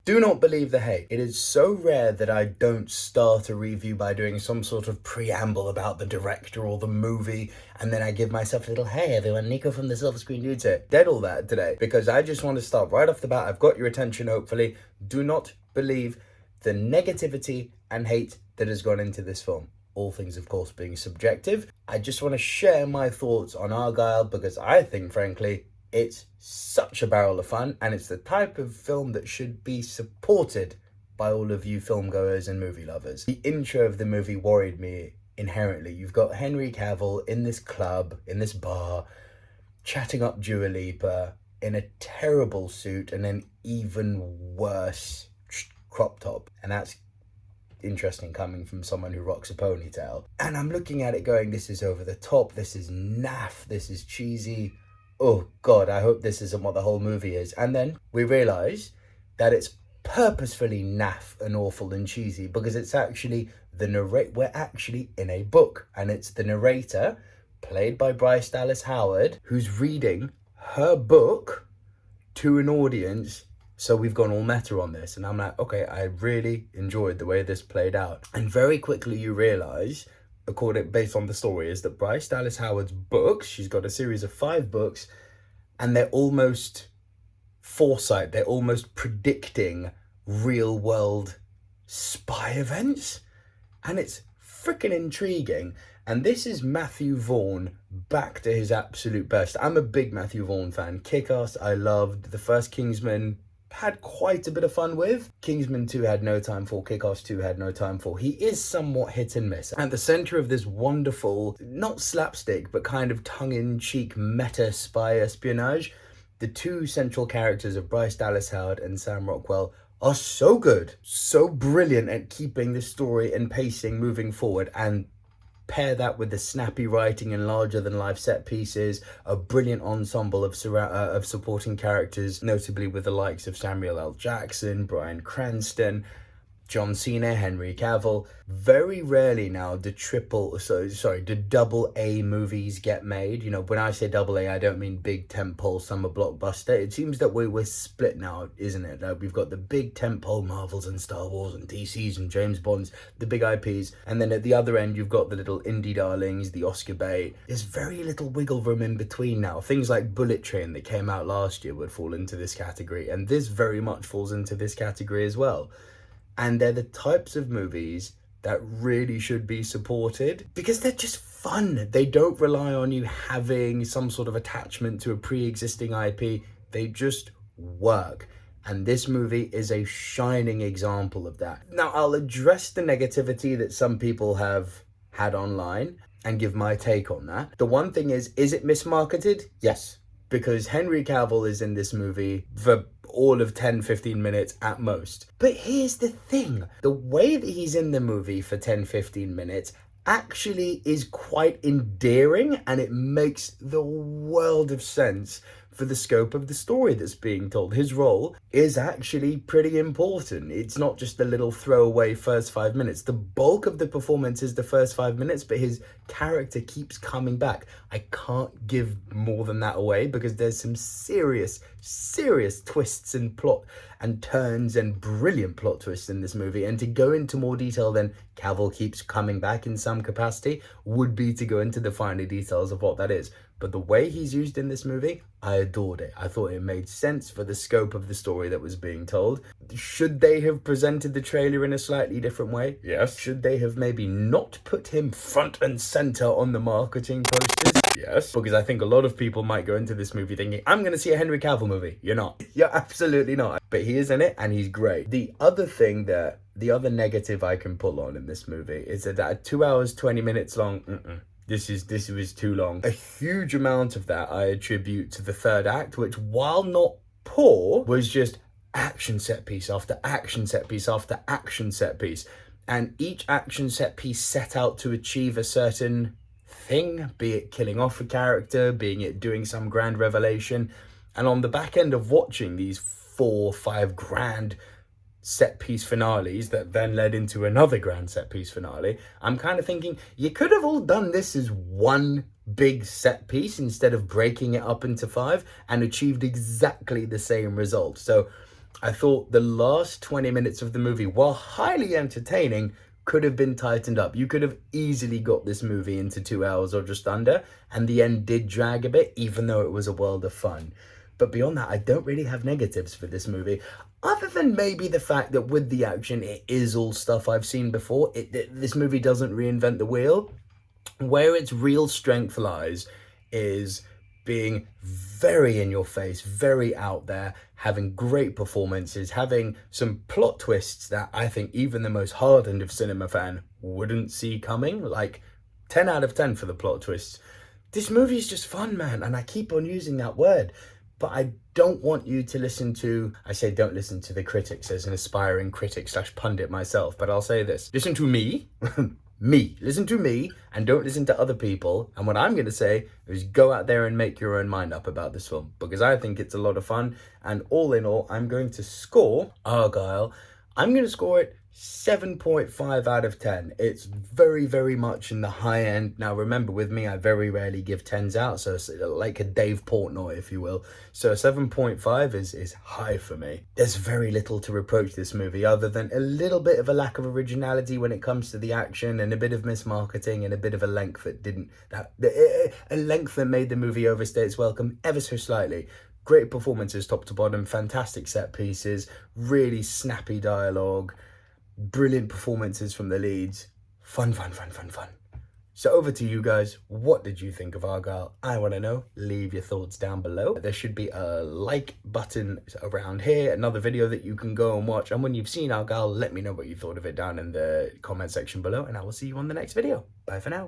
Do not believe the hate. It is so rare that I don't start a review by doing some sort of preamble about the director or the movie, and then I give myself a little, hey everyone, Nico from the Silver Screen Dudes here. Dead all that today, because I just want to start right off the bat. I've got your attention, hopefully. Do not believe the negativity and hate that has gone into this film. All things, of course, being subjective. I just want to share my thoughts on Argylle because I think, frankly, it's such a barrel of fun, and it's the type of film that should be supported by all of you film goers and movie lovers. The intro of the movie worried me inherently. You've got Henry Cavill in this club, in this bar, chatting up Dua Lipa in a terrible suit and an even worse crop top. And that's interesting coming from someone who rocks a ponytail. And I'm looking at it going, this is over the top, this is naff, this is cheesy. Oh God, I hope this isn't what the whole movie is. And then we realise that it's purposefully naff and awful and cheesy because it's actually we're actually in a book, and it's the narrator, played by Bryce Dallas Howard, who's reading her book to an audience. So we've gone all meta on this, and I'm like, okay, I really enjoyed the way this played out. And very quickly you realise, based on the story, is that Bryce Dallas Howard's books, she's got a series of 5 books, and they're almost foresight, they're almost predicting real world spy events. And it's freaking intriguing. And this is Matthew Vaughn back to his absolute best. I'm a big Matthew Vaughn fan. Kick-Ass, I loved. The first Kingsman, had quite a bit of fun with. Kingsman 2 had no time for. Kick-Ass 2 had no time for. He is somewhat hit and miss. At the centre of this wonderful, not slapstick, but kind of tongue-in-cheek meta spy espionage, the 2 central characters of Bryce Dallas Howard and Sam Rockwell are so good, so brilliant at keeping the story and pacing moving forward, and pair that with the snappy writing and larger-than-life set pieces, a brilliant ensemble of supporting characters, notably with the likes of Samuel L. Jackson, Bryan Cranston, John Cena, Henry Cavill. Very rarely now do double A movies get made. You know, when I say double A, I don't mean big tentpole summer blockbuster. It seems that we're split now, isn't it? Like, we've got the big tentpole Marvels and Star Wars and DCs and James Bonds, the big IPs, and then at the other end you've got the little indie darlings, the Oscar bait. There's very little wiggle room in between now. Things like Bullet Train that came out last year would fall into this category, and this very much falls into this category as well. And they're the types of movies that really should be supported because they're just fun. They don't rely on you having some sort of attachment to a pre-existing IP. They just work. And this movie is a shining example of that. Now, I'll address the negativity that some people have had online and give my take on that. The one thing is it mismarketed? Yes. Because Henry Cavill is in this movie for all of 10-15 minutes at most. But here's the thing. The way that he's in the movie for 10-15 minutes actually is quite endearing, and it makes the world of sense for the scope of the story that's being told. His role is actually pretty important. It's not just the little throwaway first 5 minutes. The bulk of the performance is the first 5 minutes, but his character keeps coming back. I can't give more than that away because there's some serious twists and plot and turns and brilliant plot twists in this movie. And to go into more detail than Cavill keeps coming back in some capacity would be to go into the finer details of what that is. But the way he's used in this movie, I adored it. I thought it made sense for the scope of the story that was being told. Should they have presented the trailer in a slightly different way? Yes. Should they have maybe not put him front and center on the marketing posters? Yes. Because I think a lot of people might go into this movie thinking, I'm going to see a Henry Cavill movie. You're not. You're absolutely not. But he is in it and he's great. The other negative I can pull on in this movie is that at 2 hours, 20 minutes long, This was too long. A huge amount of that I attribute to the third act, which, while not poor, was just action set piece after action set piece after action set piece. And each action set piece set out to achieve a certain thing, be it killing off a character, being it doing some grand revelation. And on the back end of watching these 4 or 5 grand set piece finales that then led into another grand set piece finale, I'm kind of thinking you could have all done this as one big set piece instead of breaking it up into 5 and achieved exactly the same result. So I thought the last 20 minutes of the movie, while highly entertaining, could have been tightened up. You could have easily got this movie into 2 hours or just under, and the end did drag a bit, even though it was a world of fun. But beyond that, I don't really have negatives for this movie, other than maybe the fact that with the action, it is all stuff I've seen before. This movie doesn't reinvent the wheel. Where its real strength lies is being very in your face, very out there, having great performances, having some plot twists that I think even the most hardened of cinema fan wouldn't see coming. Like 10 out of 10 for the plot twists. This movie is just fun, man, and I keep on using that word. But I don't want you to listen to, I say don't listen to the critics as an aspiring critic / pundit myself, but I'll say this. Listen to me, listen to me, and don't listen to other people. And what I'm going to say is go out there and make your own mind up about this film, because I think it's a lot of fun. And all in all, I'm going to score Argylle. I'm going to score it 7.5 out of 10. It's very, very much in the high end. Now, remember, with me, I very rarely give 10s out, so it's like a Dave Portnoy, if you will. So 7.5 is high for me. There's very little to reproach this movie, other than a little bit of a lack of originality when it comes to the action, and a bit of mismarketing, and a bit of a length a length that made the movie overstay its welcome ever so slightly. Great performances top to bottom, fantastic set pieces, really snappy dialogue, brilliant performances from the leads. Fun. So over to you guys. What did you think of Argylle? I want to know. Leave your thoughts down below. There should be a like button around here, another video that you can go and watch. And when you've seen Argylle, let me know what you thought of it down in the comment section below, and I will see you on the next video. Bye for now.